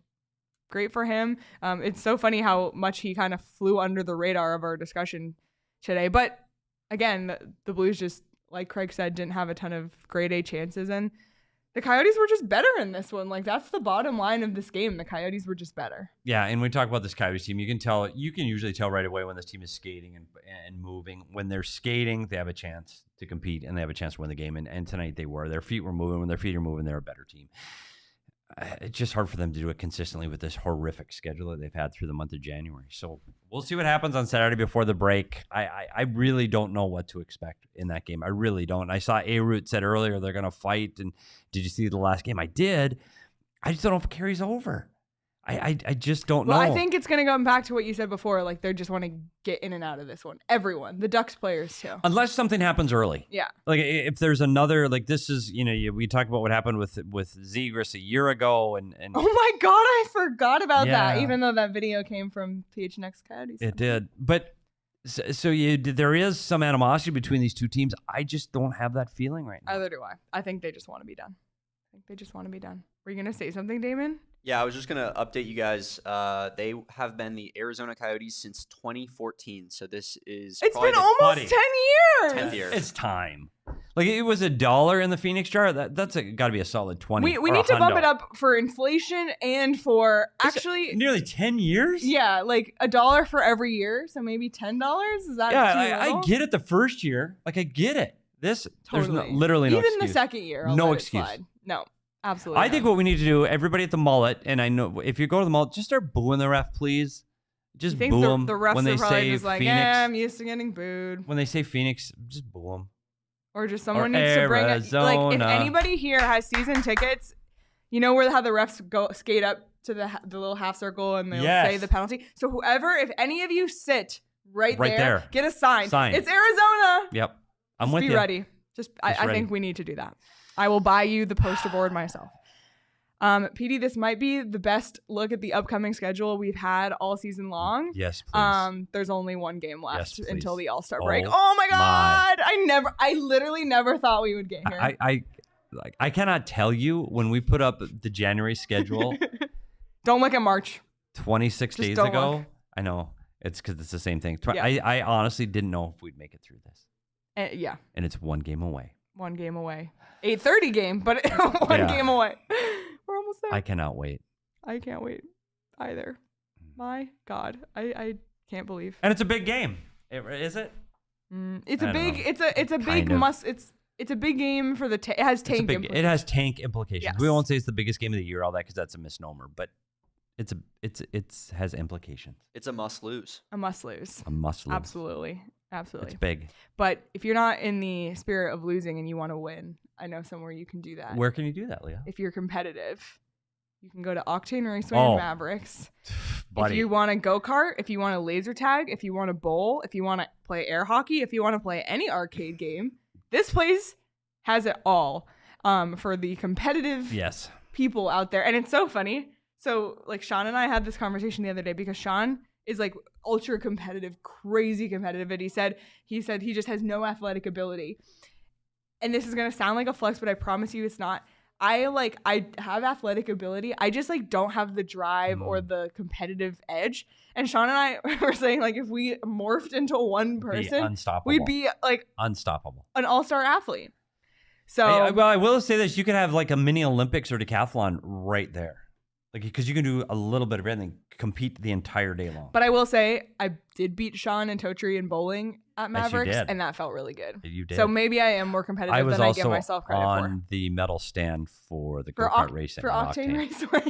great for him. It's so funny how much he kind of flew under the radar of our discussion today. But again, the Blues just, like Craig said, didn't have a ton of grade A chances. And the Coyotes were just better in this one. That's the bottom line of this game. The Coyotes were just better. Yeah, and when we talk about this Coyotes team, you can usually tell right away when this team is skating and moving. When they're skating, they have a chance to compete and they have a chance to win the game. And tonight they were. Their feet were moving. When their feet are moving, they're a better team. it's just hard for them to do it consistently with this horrific schedule that they've had through the month of January. So we'll see what happens on Saturday before the break. I really don't know what to expect in that game. I really don't. I saw A-Root said earlier they're going to fight. And did you see the last game? I did. I just don't know if it carries over. I just don't know. Well, I think it's going to go back to what you said before. Like, they just want to get in and out of this one. Everyone. The Ducks players, too. Unless something happens early. Yeah. Like, if there's another, like, this is, we talk about what happened with Zegras a year ago. And oh, my God. I forgot about that, even though that video came from PHNX Coyotes. It did. But so there is some animosity between these two teams. I just don't have that feeling right now. Either do I. I think they just want to be done. Were you going to say something, Damon? Yeah, I was just going to update you guys. They have been the Arizona Coyotes since 2014. So this is It's been almost 10 years. 10th year. It's time. Like, it was $1 in the Phoenix jar. That's got to be a solid 20. We need to bump it up for inflation and for actually nearly 10 years. Yeah, like $1 for every year. So maybe $10. Is that I get it the first year. Like, I get it. This totally. There's literally no even excuse. The second year. I'll no let excuse. It slide. No. Absolutely. I think what we need to do, everybody at the mullet, and I know if you go to the mullet, just start booing the ref, please. Just boo them. The refs when they are probably say just like, Phoenix. I'm used to getting booed. When they say Phoenix, just boo them. Or just someone needs to bring it. Like, if anybody here has season tickets, you know how the refs go skate up to the little half circle and they'll say the penalty. So if any of you sit right there, get a sign. It's Arizona. Yep. I'm with you. Be ready. I think we need to do that. I will buy you the poster board myself. Petey, this might be the best look at the upcoming schedule we've had all season long. Yes, please. There's only one game left until the All-Star break. Oh my God. I literally never thought we would get here. I cannot tell you when we put up the January schedule. Don't look at March. 26 days ago. Look. I know. It's because it's the same thing. I honestly didn't know if we'd make it through this. Yeah. And it's one game away. 8:30 game, but one game away. We're almost there. I cannot wait. I can't wait either. My God, I can't believe. And it's a big game. Is it? It's a big game for the. It has tank. It has tank implications. Yes. We won't say it's the biggest game of the year, all that, because that's a misnomer. But it has implications. It's a must lose. A must lose. Absolutely. It's big. But if you're not in the spirit of losing and you want to win, I know somewhere you can do that. Where can you do that, Leah? If you're competitive, you can go to Octane Raceway and Mavericks. Buddy. If you want to go-kart, if you want to laser tag, if you want to bowl, if you want to play air hockey, if you want to play any arcade game, this place has it all for the competitive people out there. And it's so funny. So, like, Sean and I had this conversation the other day because Sean is like ultra competitive, crazy competitive. And he said he just has no athletic ability. And this is going to sound like a flex, but I promise you it's not. I have athletic ability. I just like don't have the drive or the competitive edge. And Sean and I were saying, like, if we morphed into one person, we'd be like unstoppable, an all-star athlete. So, I will say this: you could have like a mini Olympics or decathlon right there. Like, because you can do a little bit of everything, compete the entire day long. But I will say, I did beat Sean and Totri in bowling at Mavericks, yes, and that felt really good. You did. So maybe I am more competitive than I give myself credit for. I was also on the medal stand for the go-kart racing. For Octane Raceway.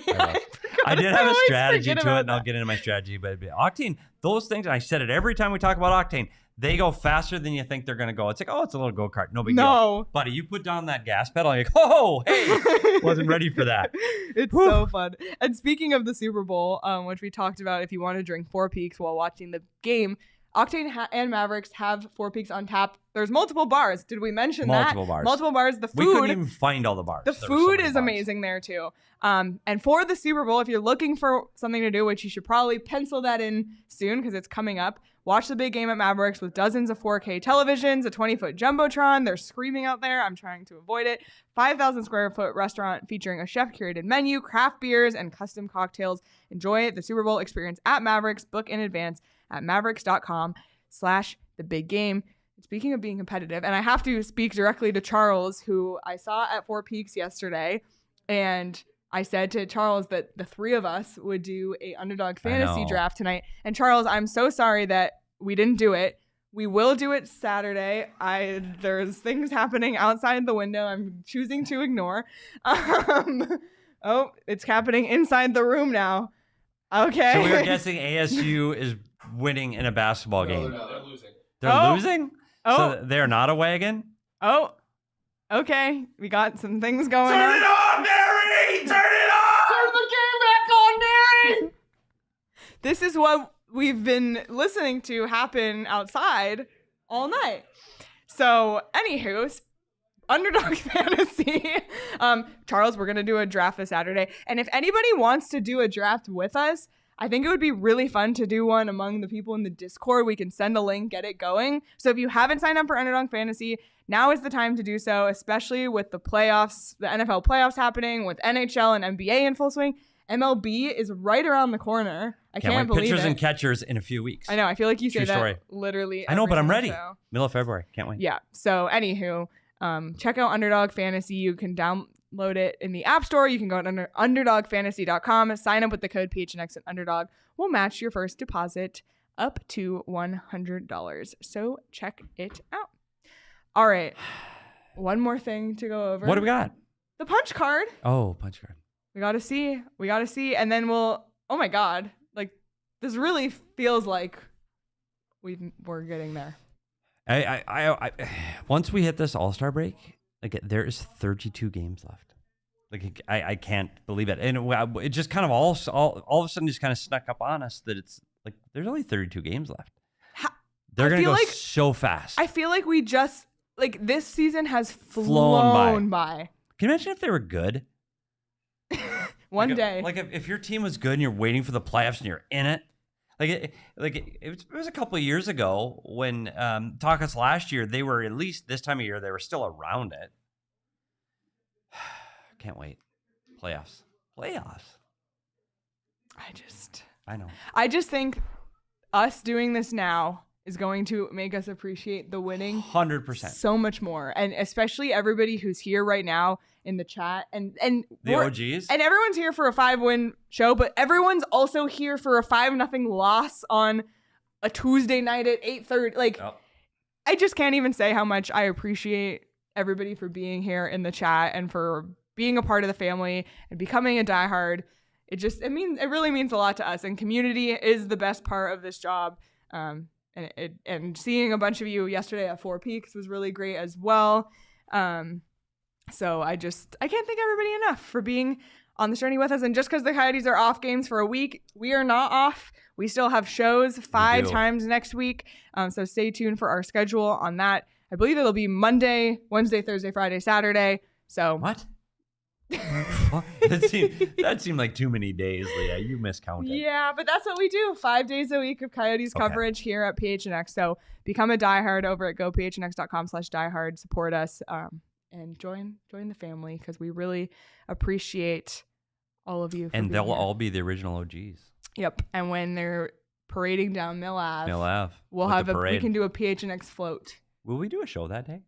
I did have a strategy to it, and I'll get into my strategy. But Octane, those things, and I said it every time we talk about Octane, they go faster than you think they're going to go. It's like, it's a little go-kart. No big deal. Buddy, you put down that gas pedal, and you're like, hey, wasn't ready for that. It's so fun. And speaking of the Super Bowl, which we talked about, if you want to drink Four Peaks while watching the game, Octane and Mavericks have Four Peaks on tap. There's multiple bars. Did we mention that? Multiple bars. The food. We couldn't even find all the bars. The food is amazing there too. And for the Super Bowl, if you're looking for something to do, which you should probably pencil that in soon because it's coming up, watch the big game at Mavericks with dozens of 4K televisions, a 20-foot Jumbotron. They're screaming out there. I'm trying to avoid it. 5,000 square foot restaurant featuring a chef-curated menu, craft beers, and custom cocktails. Enjoy the Super Bowl experience at Mavericks. Book in advance at mavericks.com/thebiggame. Speaking of being competitive, and I have to speak directly to Charles, who I saw at Four Peaks yesterday, and I said to Charles that the three of us would do a underdog fantasy draft tonight. And Charles, I'm so sorry that we didn't do it. We will do it Saturday. There's things happening outside the window I'm choosing to ignore. Oh, it's happening inside the room now. Okay. So we are guessing ASU is winning in a basketball game. They're losing. They're losing? Oh. So they're not a wagon? Oh, okay. We got some things going Turn on. it on, Mary! Turn it on! Turn the game back on, Mary! This is what we've been listening to happen outside all night. So, anywho, Underdog Fantasy. Charles, we're going to do a draft this Saturday. And if anybody wants to do a draft with us, I think it would be really fun to do one among the people in the Discord. We can send a link, get it going. So if you haven't signed up for Underdog Fantasy, now is the time to do so, especially with the playoffs, the NFL playoffs happening, with NHL and NBA in full swing. MLB is right around the corner. I can't believe pitchers it. and catchers in a few weeks. I know. I feel like you say True that story. literally. I know, but I'm ready. Show. Middle of February. Can't wait. Yeah. So anywho, check out Underdog Fantasy. You can download it in the App Store. You can go to underdogfantasy.com. Sign up with the code PHNX and Underdog. We'll match your first deposit up to $100. So check it out. All right. One more thing to go over. What do we got? The punch card. Oh, punch card. We got to see. And then we'll, oh my God. Like, this really feels like we're getting there. I once we hit this All-Star break, like there is 32 games left. Like I can't believe it, and it just kind of all of a sudden just kind of snuck up on us that it's like there's only 32 games left. They're gonna go so fast. I feel like we just this season has flown by. Can you imagine if they were good? One day, if your team was good and you're waiting for the playoffs and you're in it. It was a couple of years ago when Takas last year, they were at least this time of year, they were still around it. Can't wait. Playoffs. I know. I just think us doing this now is going to make us appreciate the winning 100%. so much more. And especially everybody who's here right now in the chat and the OGs. And everyone's here for a 5-win show, but everyone's also here for a 5-0 loss on a Tuesday night at 8:30. I just can't even say how much I appreciate everybody for being here in the chat and for being a part of the family and becoming a diehard. It really means a lot to us, and community is the best part of this job. And seeing a bunch of you yesterday at Four Peaks was really great as well. So I can't thank everybody enough for being on this journey with us. And just because the Coyotes are off games for a week, we are not off. We still have shows 5 times next week. So stay tuned for our schedule on that. I believe it'll be Monday, Wednesday, Thursday, Friday, Saturday. So what? That seemed like too many days, Leah. You miscounted. Yeah, but that's what we do. 5 days a week of Coyotes coverage here at PHNX. So become a diehard over at gophnx.com/diehard. Support us and join the family because we really appreciate all of you. And they'll all be the original OGs. Yep. And when they're parading down Mill Ave, we can do a PHNX float. Will we do a show that day?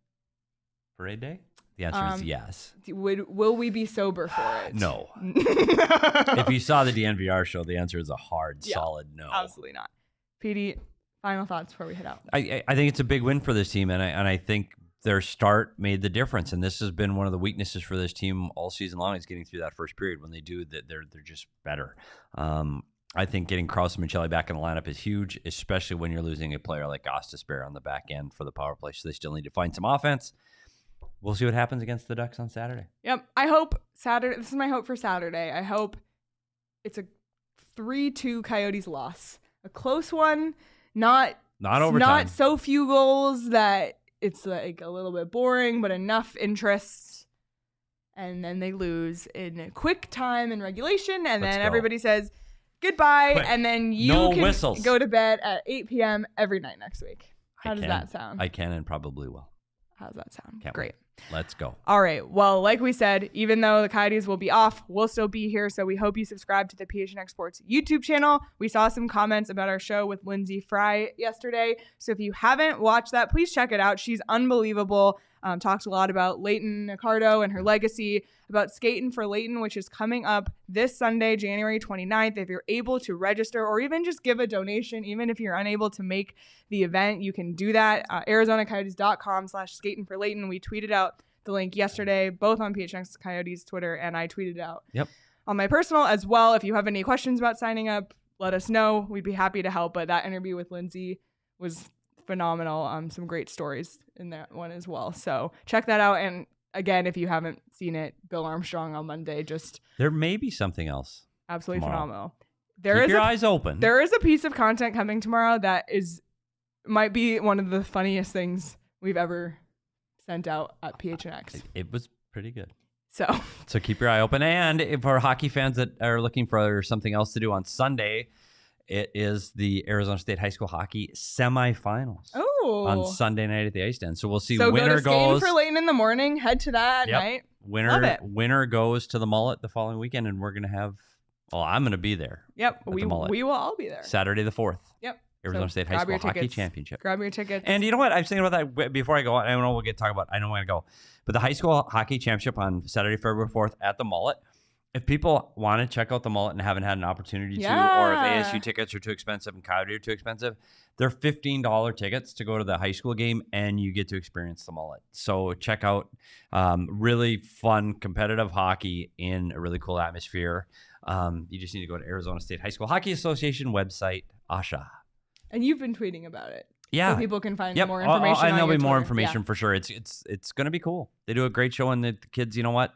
Parade day? The answer is yes. Will we be sober for it? No. If you saw the DNVR show, the answer is a solid no. Absolutely not. Petey, final thoughts before we head out. I think it's a big win for this team, and I think their start made the difference. And this has been one of the weaknesses for this team all season long is getting through that first period. When they do, that they're just better. I think getting Krause and Michelli back in the lineup is huge, especially when you're losing a player like Gostisbehere on the back end for the power play. So they still need to find some offense. We'll see what happens against the Ducks on Saturday. Yep. I hope Saturday. This is my hope for Saturday. I hope it's a 3-2 Coyotes loss. A close one. Not overtime. Not so few goals that it's like a little bit boring, but enough interest. And then they lose in a quick time in regulation. And then everybody says goodbye. Quick. And then you can whistles. Go to bed at 8 p.m. every night next week. How does that sound? I can and probably will. How's that sound? Can't Great. Wait. Let's go. All right. Well, like we said, even though the Coyotes will be off, we'll still be here. So we hope you subscribe to the PHNX Sports YouTube channel. We saw some comments about our show with Lindsay Fry yesterday. So if you haven't watched that, please check it out. She's unbelievable. Talks a lot about Leighton Nicardo and her legacy, about Skating for Leighton, which is coming up this Sunday, January 29th. If you're able to register or even just give a donation, even if you're unable to make the event, you can do that. ArizonaCoyotes.com/Skating for Leighton. We tweeted out the link yesterday, both on PHNX Coyotes Twitter, and I tweeted out on my personal as well. If you have any questions about signing up, let us know. We'd be happy to help. But that interview with Lindsay was phenomenal. Some great stories in that one as well. So check that out. And again, if you haven't seen it, Bill Armstrong on Monday, just There may be something else. absolutely tomorrow. phenomenal. Keep your eyes open. There is a piece of content coming tomorrow that might be one of the funniest things we've ever sent out at PHNX. It was pretty good. So keep your eye open. And if for hockey fans that are looking for something else to do on Sunday, it is the Arizona State High School Hockey semifinals on Sunday night at the Ice Den. So we'll see. So Winner go to goes for Layton in the morning. Head to that at night. Love it. Winner goes to the Mullet the following weekend, and we're gonna have. Well, I'm gonna be there. Yep, we will all be there. Saturday the 4th. Yep. Arizona State High School Hockey Championship. Grab your tickets. And you know what? I was thinking about that before I go on. I don't know we'll talk about. I know I'm going to go. But the High School Hockey Championship on Saturday, February 4th at the Mullet. If people want to check out the Mullet and haven't had an opportunity to, or if ASU tickets are too expensive and Coyote are too expensive, they're $15 tickets to go to the high school game, and you get to experience the Mullet. So check out really fun, competitive hockey in a really cool atmosphere. You just need to go to Arizona State High School Hockey Association website, ASHA. And you've been tweeting about it. Yeah. So people can find more information. And there'll be more Twitter. information for sure. It's going to be cool. They do a great show, and the kids, you know what?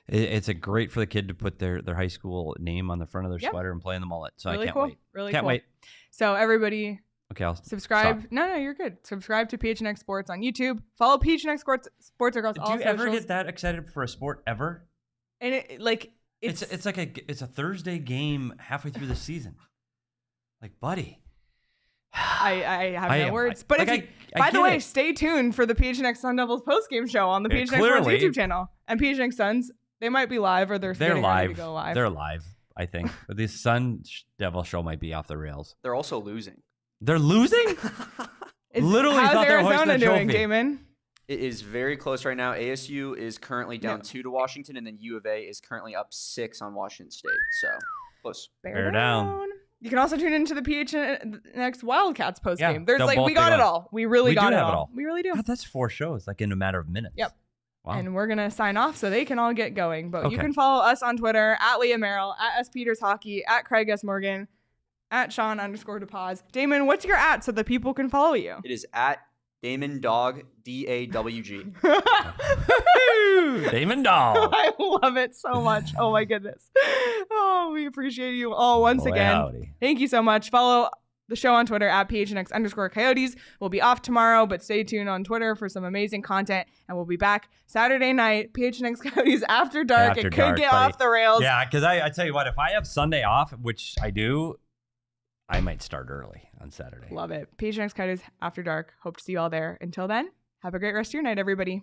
It's a great for the kid to put their high school name on the front of their sweater and play in the Mullet. So really I can't cool. wait. Really can't cool. wait. So everybody, okay, I'll subscribe. stop. No, you're good. Subscribe to PHNX Sports on YouTube. Follow PHNX Sports across all Do you ever socials. get that excited for a sport ever? And it's a Thursday game halfway through the season. Like, buddy. I have no words. But like, by the way, stay tuned for the PHNX Sun Devils postgame show on the PHNX Sports YouTube channel. And PHNX Suns, they might be live or they're getting ready to go live. They're live, I think. But this Sun Devil show might be off the rails. They're also losing. They're losing? Literally how's thought they were hoisting Arizona the doing, trophy. Damon? It is very close right now. ASU is currently down 2 to Washington, and then U of A is currently up 6 on Washington State. So close. Bear down. You can also tune into the PHNX Wildcats postgame. Yeah, There's we got it all. We really got it all. We really do. God, that's 4 shows, like in a matter of minutes. Yep. Wow. And we're going to sign off so they can all get going. But you Okay. can follow us on Twitter at Leah Merrill, at S Peters Hockey, at Craig S Morgan, at Sean_DePaz. Damon, what's your at so that people can follow you? It is at Damon Dog, DAWG. Damon Dog. I love it so much. Oh my goodness. Oh, we appreciate you all once again. Howdy. Thank you so much. Follow the show on Twitter at PHNX_Coyotes. We'll be off tomorrow, but stay tuned on Twitter for some amazing content. And we'll be back Saturday night, PHNX Coyotes After Dark. After it dark, could get buddy. off the rails. Yeah, because I tell you what, if I have Sunday off, which I do, I might start early on Saturday. Love it. PHNX Coyotes After Dark. Hope to see you all there. Until then, have a great rest of your night, everybody.